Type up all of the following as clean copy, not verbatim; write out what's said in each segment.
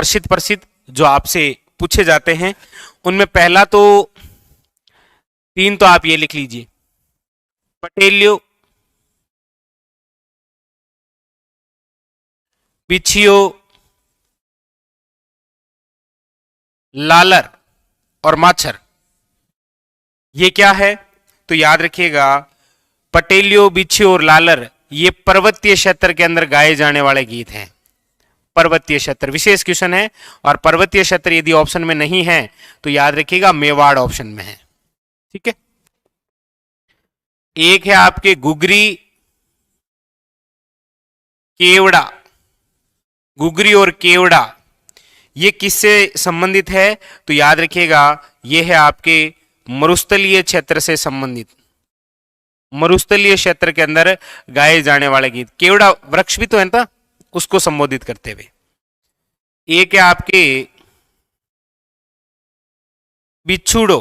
प्रसिद्ध प्रसिद्ध जो आपसे पूछे जाते हैं, उनमें पहला तो 3 तो आप ये लिख लीजिए, पटेलियो, बिछियो, लालर और माछर। ये क्या है? तो याद रखिएगा, पटेलियो, बिछियो और लालर ये पर्वतीय क्षेत्र के अंदर गाए जाने वाले गीत हैं। पर्वतीय क्षेत्र विशेष क्वेश्चन है, और पर्वतीय क्षेत्र यदि ऑप्शन में नहीं है तो याद रखिएगा मेवाड़ ऑप्शन में है। ठीक है, एक है आपके गुगरी, केवड़ा। गुगरी और केवड़ा ये किससे संबंधित है? तो याद रखिएगा ये है आपके मरुस्थलीय क्षेत्र से संबंधित, मरुस्थलीय क्षेत्र के अंदर गाए जाने वाले गीत। केवड़ा वृक्ष भी तो है ना, उसको संबोधित करते हुए। एक है आपके बिछुड़ो,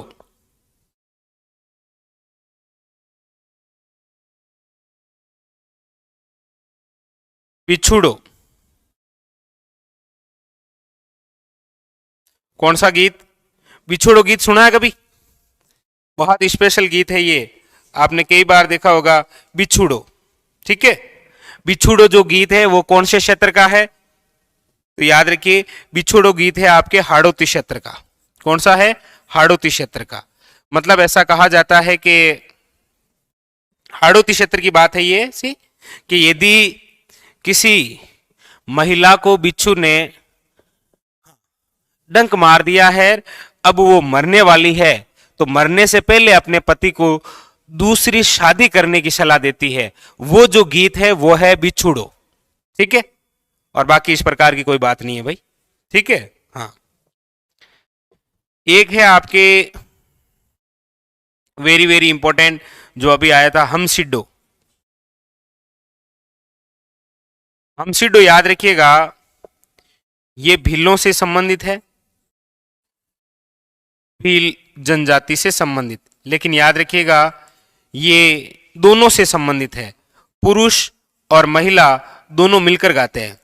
बिछुड़ो कौन सा गीत? बिछुड़ो गीत सुना है कभी? बहुत स्पेशल गीत है ये, आपने कई बार देखा होगा बिछुड़ो। ठीक है, बिछुड़ो जो गीत है वो कौन से क्षेत्र का है? तो याद रखिए बिछुड़ो गीत है आपके हाड़ौती क्षेत्र का। कौन सा है? हाड़ौती क्षेत्र का। मतलब ऐसा कहा जाता है कि हाड़ौती क्षेत्र की बात है ये सी, कि यदि किसी महिला को बिच्छू ने डंक मार दिया है, अब वो मरने वाली है, तो मरने से पहले अपने पति को दूसरी शादी करने की सलाह देती है। वो जो गीत है वो है बिछुड़ो। ठीक है, और बाकी इस प्रकार की कोई बात नहीं है भाई। ठीक है, हाँ। एक है आपके वेरी वेरी इंपॉर्टेंट जो अभी आया था, हमसिड्डो। हमसिड्डो याद रखिएगा ये भीलों से संबंधित है, भील जनजाति से संबंधित, लेकिन याद रखिएगा ये दोनों से संबंधित है। पुरुष और महिला दोनों मिलकर गाते हैं,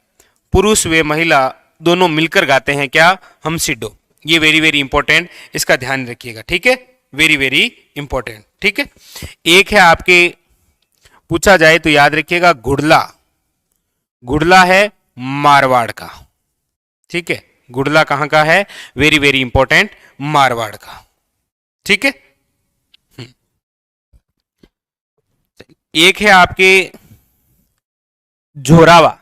पुरुष व महिला दोनों मिलकर गाते हैं क्या? हमसिड्डो। ये वेरी वेरी इंपॉर्टेंट, इसका ध्यान रखिएगा। ठीक है, वेरी वेरी इंपॉर्टेंट। ठीक है, एक है आपके पूछा जाए तो याद रखिएगा गुड़ला। गुड़ला है मारवाड़ का। ठीक है, गुड़ला कहां का है? वेरी वेरी इंपॉर्टेंट, मारवाड़ का। ठीक है, एक है आपके जोरावा।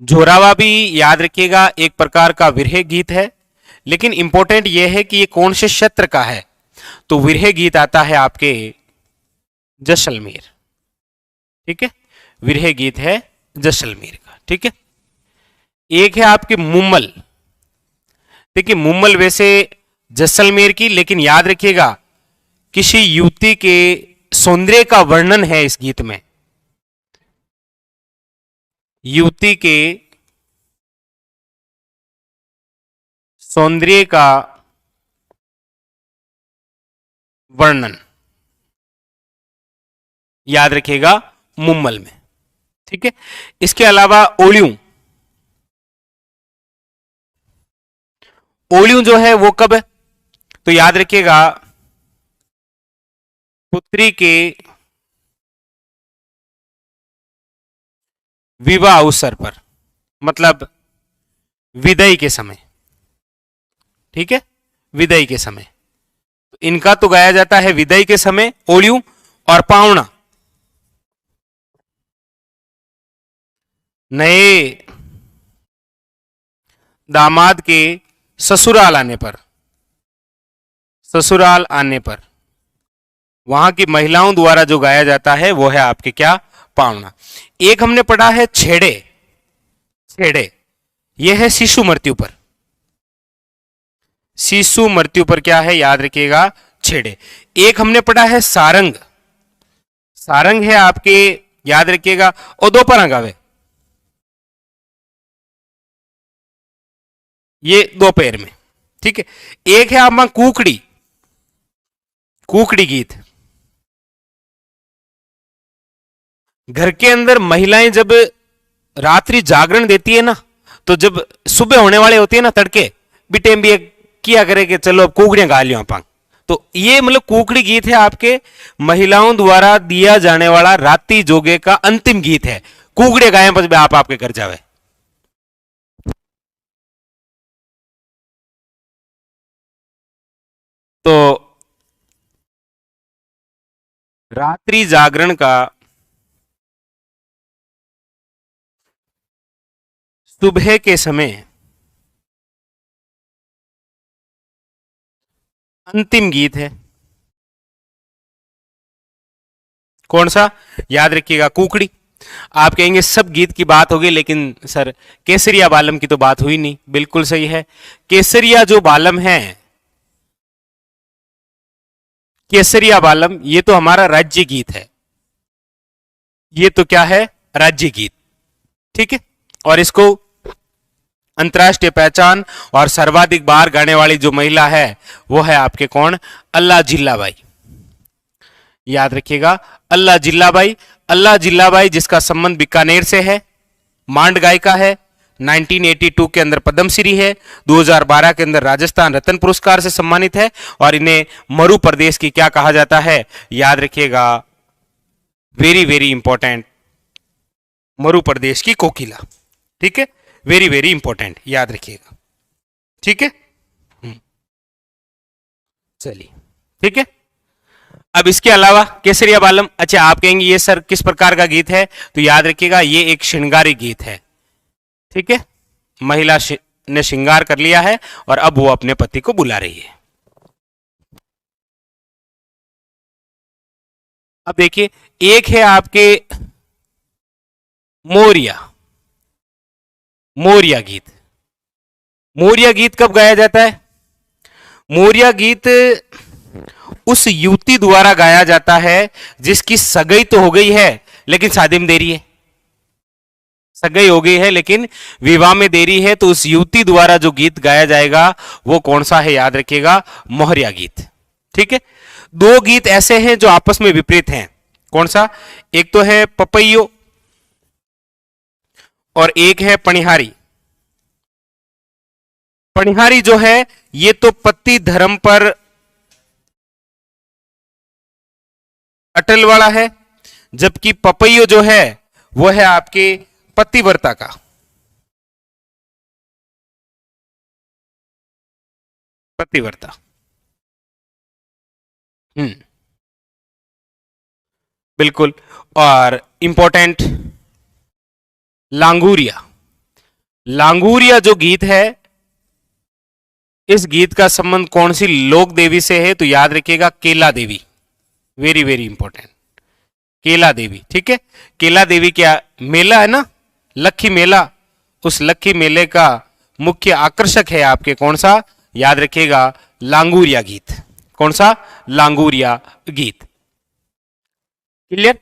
जोरावा भी याद रखिएगा एक प्रकार का विरह गीत है, लेकिन इंपॉर्टेंट यह है कि ये कौन से क्षेत्र का है? तो विरह गीत आता है आपके जैसलमेर। ठीक है, विरह गीत है जैसलमेर का। ठीक है, एक है आपके मुम्मल। देखिए मुम्मल वैसे जैसलमेर की, लेकिन याद रखिएगा किसी युवती के सौंदर्य का वर्णन है इस गीत में। युवती के सौंदर्य का वर्णन याद रखिएगा मुम्मल में। ठीक है, इसके अलावा ओलियूं। ओलियूं जो है वो कब है? तो याद रखिएगा पुत्री के विवाह अवसर पर, मतलब विदाई के समय। ठीक है, विदाई के समय इनका तो गाया जाता है विदाई के समय, ओलियूं। और पावना नए दामाद के ससुराल आने पर, ससुराल आने पर वहां की महिलाओं द्वारा जो गाया जाता है वो है आपके क्या? पावना। एक हमने पढ़ा है छेड़े। छेड़े यह है शिशु मृत्यु पर। शिशु मृत्यु पर क्या है? याद रखिएगा छेड़े। एक हमने पढ़ा है सारंग। सारंग है आपके, याद रखिएगा ओ दोपहर गावे, ये दोपहर में। ठीक है, एक है आप कुकड़ी। कुकड़ी गीत घर के अंदर महिलाएं जब रात्रि जागरण देती है ना, तो जब सुबह होने वाले होती है ना तड़के बिटेम भी एक किया करे कि चलो अब कुकड़ियां गा लियो अपन, तो ये मतलब कुकड़ी गीत है आपके महिलाओं द्वारा दिया जाने वाला रात्रि जोगे का अंतिम गीत है। कुकड़े गाए बस आप आपके घर जावे। तो रात्रि जागरण का सुबह के समय अंतिम गीत है कौन सा? याद रखिएगा कुकड़ी। आप कहेंगे सब गीत की बात होगी लेकिन सर केसरिया बालम की तो बात हुई नहीं। बिल्कुल सही है, केसरिया जो बालम है, केसरिया बालम ये तो हमारा राज्य गीत है, ये तो क्या है? राज्य गीत। ठीक है, और इसको अंतर्राष्ट्रीय पहचान और सर्वाधिक बार गाने वाली जो महिला है वो है आपके कौन? अल्लाह जिल्लाबाई। याद रखिएगा, अल्लाह जिल्लाबाई। अल्लाह जिल्लाबाई जिसका संबंध बीकानेर से है, मांड गायिका है, 1982 के अंदर पद्मश्री है, 2012 के अंदर राजस्थान रत्न पुरस्कार से सम्मानित है, और इन्हें मरु प्रदेश की क्या कहा जाता है? याद रखिएगा, वेरी वेरी इंपॉर्टेंट, मरु प्रदेश की कोकिला। ठीक है, वेरी वेरी इंपॉर्टेंट, याद रखिएगा। ठीक है, चलिए ठीक है। अब इसके अलावा केसरिया बालम, अच्छा आप कहेंगे ये सर किस प्रकार का गीत है? तो याद रखिएगा ये एक श्रृंगारी गीत है। ठीक है, महिला ने श्रृंगार कर लिया है और अब वो अपने पति को बुला रही है। अब देखिए, एक है आपके मोरिया, मोरिया गीत। मोरिया गीत कब गाया जाता है? मोरिया गीत उस युवती द्वारा गाया जाता है जिसकी सगाई तो हो गई है लेकिन शादी में देरी है। सगाई हो गई है लेकिन विवाह में देरी है, तो उस युवती द्वारा जो गीत गाया जाएगा वो कौन सा है? याद रखिएगा, मोहरिया गीत। ठीक है, दो गीत ऐसे हैं जो आपस में विपरीत हैं। कौन सा? एक तो है पपैयो और एक है पनिहारी। पनिहारी जो है ये तो पति धर्म पर अटल वाला है, जबकि पपैयो जो है वो है आपके पतिव्रता का। पतिव्रता। बिल्कुल। और इंपॉर्टेंट लांगूरिया। लांगूरिया जो गीत है, इस गीत का संबंध कौन सी लोक देवी से है? तो याद रखिएगा, केला देवी। वेरी वेरी इंपॉर्टेंट, केला देवी। ठीक है, केला देवी क्या मेला है ना, लक्खी मेला, उस लक्खी मेले का मुख्य आकर्षक है आपके कौन सा? याद रखिएगा, लांगूरिया गीत। कौन सा? लांगूरिया गीत। क्लियर?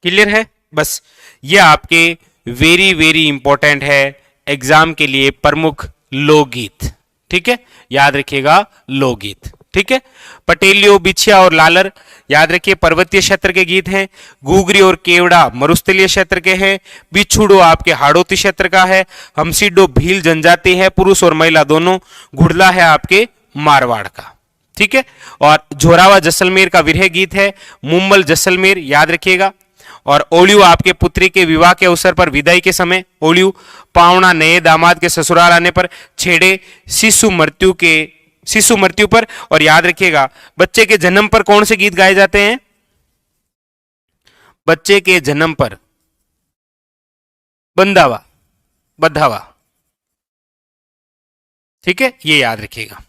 क्लियर है? बस ये आपके वेरी वेरी इंपॉर्टेंट है एग्जाम के लिए प्रमुख लोकगीत। ठीक है, याद रखिएगा, लोकगीत। ठीक है, पटेलियो, बिछिया और लालर याद रखिए पर्वतीय क्षेत्र के गीत हैं। गुगरी और केवड़ा मरुस्थलीय क्षेत्र के हैं। बिछुड़ो आपके हाड़ोती क्षेत्र का है। हमसीडो भील जनजाति है, पुरुष और महिला दोनों। घुड़ला है आपके मारवाड़ का। ठीक है, और झोरावा जैसलमेर का विरह गीत है। मुंबल जैसलमेर याद रखिएगा। और ओलियो आपके पुत्री के विवाह के अवसर पर विदाई के समय ओलियो। पावना नए दामाद के ससुराल आने पर। छेड़े शिशु मृत्यु पर। और याद रखिएगा, बच्चे के जन्म पर कौन से गीत गाए जाते हैं? बच्चे के जन्म पर बंदावा, बधावा। ठीक है, ये याद रखिएगा।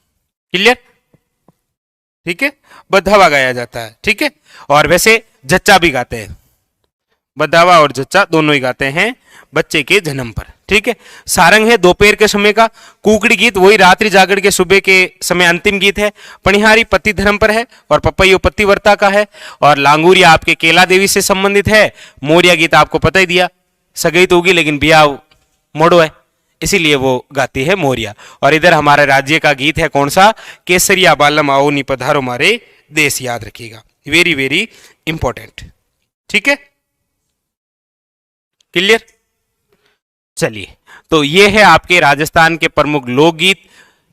क्लियर? ठीक है, बधावा गाया जाता है। ठीक है, और वैसे जच्चा भी गाते हैं, बधावा और जच्चा दोनों ही गाते हैं बच्चे के जन्म पर। ठीक है, सारंग है दोपहर के समय का। कुकड़ी गीत वही रात्रि जागरण के सुबह के समय अंतिम गीत है। पनिहारी पति धर्म पर है और पपैयो पतिव्रता का है। और लांगूरिया आपके केला देवी से संबंधित है। मोरिया गीत आपको पता ही दिया, सगाई तो होगी लेकिन ब्याह मोड़ो है, इसीलिए वो गाती है मोरिया। और इधर हमारे राज्य का गीत है कौन सा? केसरिया बालम आओ नी पधारो मारे देश। याद रखिएगा, वेरी वेरी इंपॉर्टेंट। ठीक है, क्लियर? चलिए, तो ये है आपके राजस्थान के प्रमुख लोकगीत।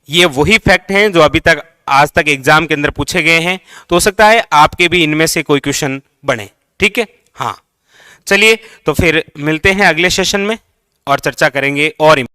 ये वही फैक्ट हैं जो अभी तक आज तक एग्जाम के अंदर पूछे गए हैं, तो हो सकता है आपके भी इनमें से कोई क्वेश्चन बने। ठीक है, हाँ। चलिए, तो फिर मिलते हैं अगले सेशन में और चर्चा करेंगे और